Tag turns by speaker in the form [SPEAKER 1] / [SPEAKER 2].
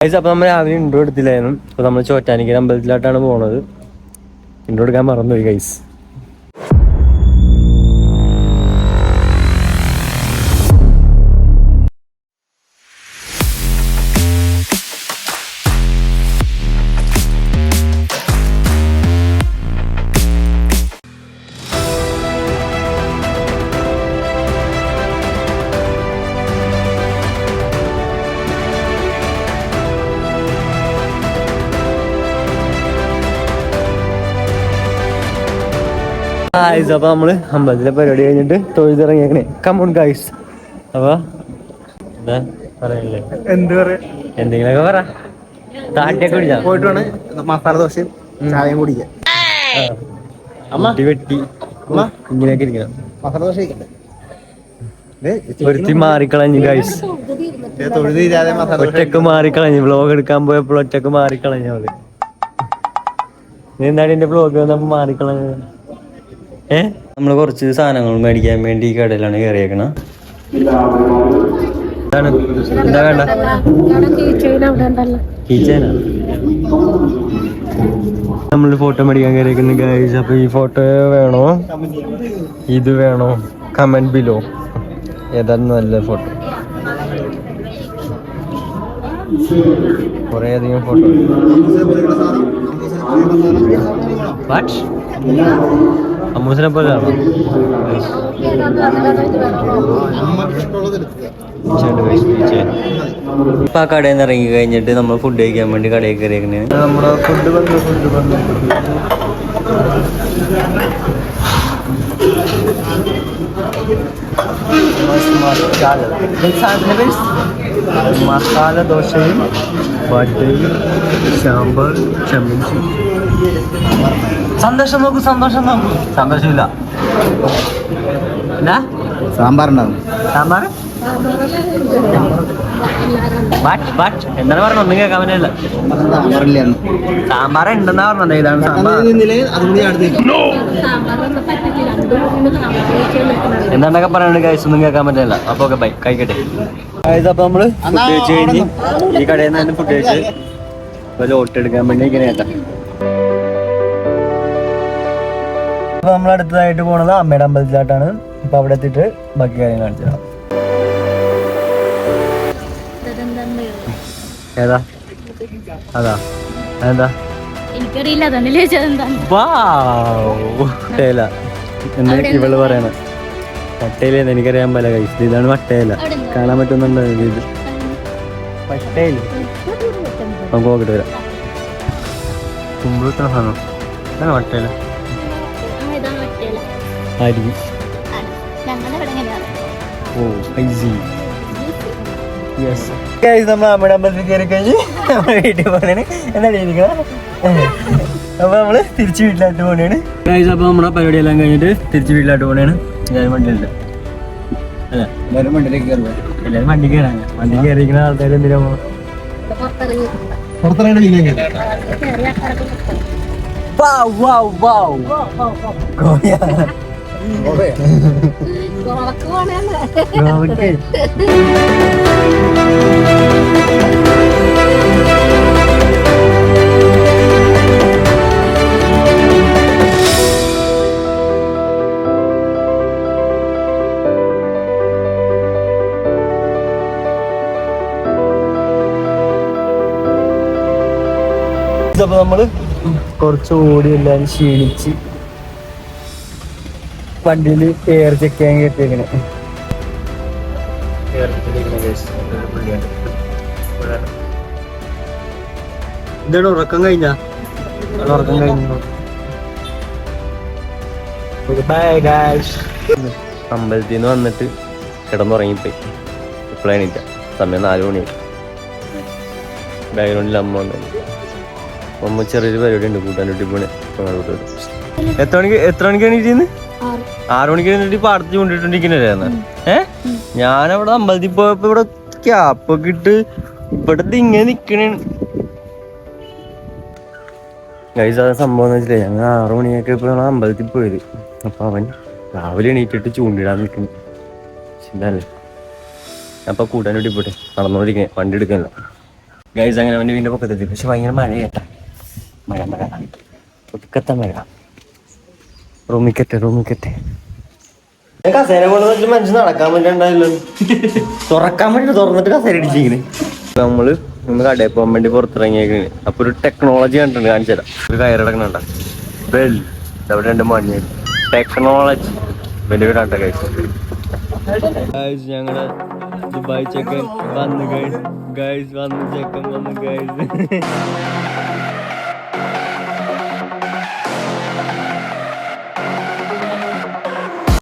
[SPEAKER 1] അപ്പൊ നമ്മൾ രാവിലെ ഇൻട്രോ എടുത്തില്ലായിരുന്നു. അപ്പൊ നമ്മൾ ചോറ്റാനിക്കര അമ്പലത്തിലോട്ടാണ് പോണത്. ഇൻട്രോ എടുക്കാൻ മറന്നുപോയി ഗൈസ്. അപ്പൊ നമ്മള് അമ്പലത്തിലെ പരിപാടി കഴിഞ്ഞിട്ട് തൊഴുതിറങ്ങിയേക്കണേ. Come on guys. അപ്പൊ എന്താ പറയല്ലേ,
[SPEAKER 2] എന്ത് പറയാ,
[SPEAKER 1] എന്തെങ്കിലുമൊക്കെ പറ. താട്ടിയൊക്കെ കുടിച്ചാ
[SPEAKER 2] പോയിട്ട് വേണം മസാല ദോശയും ചായയും കുടിക്കാൻ.
[SPEAKER 1] വെട്ടി ഇങ്ങനെയൊക്കെ ഇരിക്കണം.
[SPEAKER 2] മസാല ദോശ
[SPEAKER 1] ഒരുത്തി മാറിക്കളഞ്ഞു ഗൈസ്. ഒറ്റക്ക് മാറിക്കളഞ്ഞു. വ്ലോഗ് എടുക്കാൻ പോയപ്പോൾ ഒറ്റക്ക് മാറിക്കളഞ്ഞു അവള്. നീ എന്താണ് എന്റെ വ്ലോഗ് വന്നപ്പോ മാറിക്കളഞ്ഞത്? നമ്മള് കുറച്ച് സാധനങ്ങൾ മേടിക്കാൻ വേണ്ടി ഈ കടയിലാണ് കയറിയേക്കണ. എന്താ വേണ്ട? കീച്ചേനാ. നമ്മള് ഫോട്ടോ മേടിക്കാൻ കയറിയേക്കുന്നു ഗൈസ്. അപ്പൊ ഈ ഫോട്ടോ വേണോ ഇത് വേണോ കമന്റ് ബിലോ. ഏതാണ് നല്ല ഫോട്ടോ? കുറേ അധികം ഫോട്ടോ. അമ്മൂസിനെ പോലെ ആണോ? ഇപ്പൊ ആ കടയിൽ നിന്ന് ഇറങ്ങി കഴിഞ്ഞിട്ട് നമ്മൾ ഫുഡ് കഴിക്കാൻ വേണ്ടി കടയിൽ കയറിയേക്കണേ. നമ്മുടെ ഫുഡ് വന്നു. മസാല ദോശയും വടയും സാമ്പാർ ചമ്മന്തി. സന്തോഷം നോക്കൂ. സന്തോഷമില്ല.
[SPEAKER 2] സാമ്പാർ ഉണ്ടാവും.
[SPEAKER 1] സാമ്പാർ എന്താണ് പറഞ്ഞത്? ഒന്നും കേൾക്കാൻ പറ്റില്ല. സാമ്പാർ ഉണ്ടെന്നാ പറഞ്ഞത്. ഇതാണ് സാമ്പാർ. എന്താണ്ടൊക്കെ പറയാനുണ്ട് ഗൈസ്, ഒന്നും കേൾക്കാൻ പറ്റില്ല. അപ്പൊ ഓക്കെ ബൈ, കഴിക്കട്ടെ. അപ്പൊ നമ്മള് ഫുഡ് കഴിച്ച് കഴിഞ്ഞ് ഈ കടയിൽ നിന്ന് തന്നെ ഫുഡ് കഴിച്ച് ലോട്ട് എടുക്കാൻ വേണ്ടി ഇങ്ങനെ കേട്ടാ. അപ്പൊ നമ്മൾ അടുത്തതായിട്ട് പോണത് അമ്മയുടെ അമ്പലത്തിലായിട്ടാണ്. അപ്പൊ അവിടെ എത്തിയിട്ട് ബാക്കി കാര്യങ്ങൾ കാണിച്ചു തരാം. ഏതാ അതാ എന്താ
[SPEAKER 3] എനിക്കറിയില്ല.
[SPEAKER 1] എന്ന് ഇവള് പറയണ പട്ടയിലെന്ന് എനിക്കറിയാൻ പല കൈ. ഇതാണ് വട്ടയില. കാണാൻ പറ്റുന്നുണ്ടോ ഇത്? പട്ടയില നമുക്ക് നോക്കിട്ട് വരാം. കുമ്പിളിട്ട സാധനം ഇതാണ് വട്ടയില. അരി. ഓ ഐസി. യെസ് ഗൈസ്, നമ്മൾ അമ്മയുടെ അമ്പലത്തിൽ കയറി കഴിഞ്ഞ് നമ്മുടെ വീട്ടിൽ പോകണേണ്. എന്താണ് ഇരിക്കണം. അപ്പൊ നമ്മള് തിരിച്ച് വീട്ടിലായിട്ട് പോകണേണ് ഗൈസ്. അപ്പൊ നമ്മുടെ പരിപാടി എല്ലാം കഴിഞ്ഞിട്ട് തിരിച്ച് വീട്ടിലായിട്ട് പോകണേണ്. എല്ലാവരും വണ്ടിയില്ല. അല്ല എല്ലാവരും വണ്ടിയിലേക്ക് കയറുക. എല്ലാവരും വണ്ടി കയറാണ്. വണ്ടി കയറിയിരിക്കുന്ന ആൾക്കാർ എന്തിനാ അപ്പൊ നമ്മള് കുറച്ച് ഓടി എല്ലാം ക്ഷീണിച്ച് വണ്ടിയിൽ എയർ ചെക്ക് ചെയ്യാൻ കയറ്റിയേക്കണേ. എന്താണ് ഉറക്കം കഴിഞ്ഞാ? ഉറക്കം കഴിഞ്ഞു. അമ്പലത്തിൽ നിന്ന് വന്നിട്ട് കിടന്നുറങ്ങിപ്പോയി. ഇപ്പോഴാണ് ഇല്ല. സമയം 4 മണിയായി. ബാക്ക്ഗ്രൗണ്ടിൽ അമ്മ വന്നു. അമ്മ ചെറിയൊരു പരിപാടി ഉണ്ട്. കൂട്ടാൻ പോണേ. എത്ര മണിക്കാണ് ഇരിക്കുന്നത്? 6 മണിക്ക് വേണ്ടിട്ട് പാടത്ത് കൊണ്ടിട്ടുണ്ടിരിക്കുന്നതായിരുന്നു. ഞാനവിടെ അമ്പലത്തിൽ പോയപ്പോ ഇവിടെ ക്യാപ്പൊക്കെ ഇട്ട് ഇവിടത്തെ ഇങ്ങനെ നിക്കണേ. ഗൈസ്, അത് സംഭവം എന്ന് വെച്ചില്ലേ, ഞങ്ങൾ 6 മണിയൊക്കെ ഇപ്പൊ അമ്പലത്തിൽ പോയത്. അപ്പൊ അവൻ രാവിലെ എണീറ്റിട്ട് ചൂണ്ടിടാൻ നിൽക്കുന്നു. ചിന്തല്ലേ. അപ്പൊ കൂട്ടാൻ വേണ്ടി പോട്ടെ. നടന്നോണ്ടിരിക്കേ, വണ്ടി എടുക്കാനല്ല. ഗൈസ് അങ്ങനെ അവൻ്റെ വീടിൻ്റെ പൊക്കത്തെത്തി. പക്ഷെ ഭയങ്കര മഴ കേട്ടാ. മഴ ഒടുക്കത്തെ മഴ. റൂമിക്കട്ടെ കസേര കൊണ്ട് വെച്ച് മനുഷ്യൻ നടക്കാൻ പറ്റണ്ടായില്ലോ. തുറക്കാൻ വേണ്ടി തുറന്നിട്ട് കസേര ഇടിച്ചിങ്ങനെ. നമ്മള് ഇന്ന് കടയിൽ പോകാൻ വേണ്ടി പുറത്തിറങ്ങിയേക്കാണ്. അപ്പൊ ഒരു ടെക്നോളജി കണ്ടിട്ടുണ്ട്, കാണിച്ചു തരാം. ഒരു കയറിടക്കണണ്ട ബെൽ അവിടെ 2 മണി ടെക്നോളജി വലിയ കണ്ട ഗൈസ്. ഞങ്ങള് ദുബായ് ചെക്കൻ വന്നു ഗൈസ്. വന്നു ചെക്കൻ വന്നു ഗൈസ്.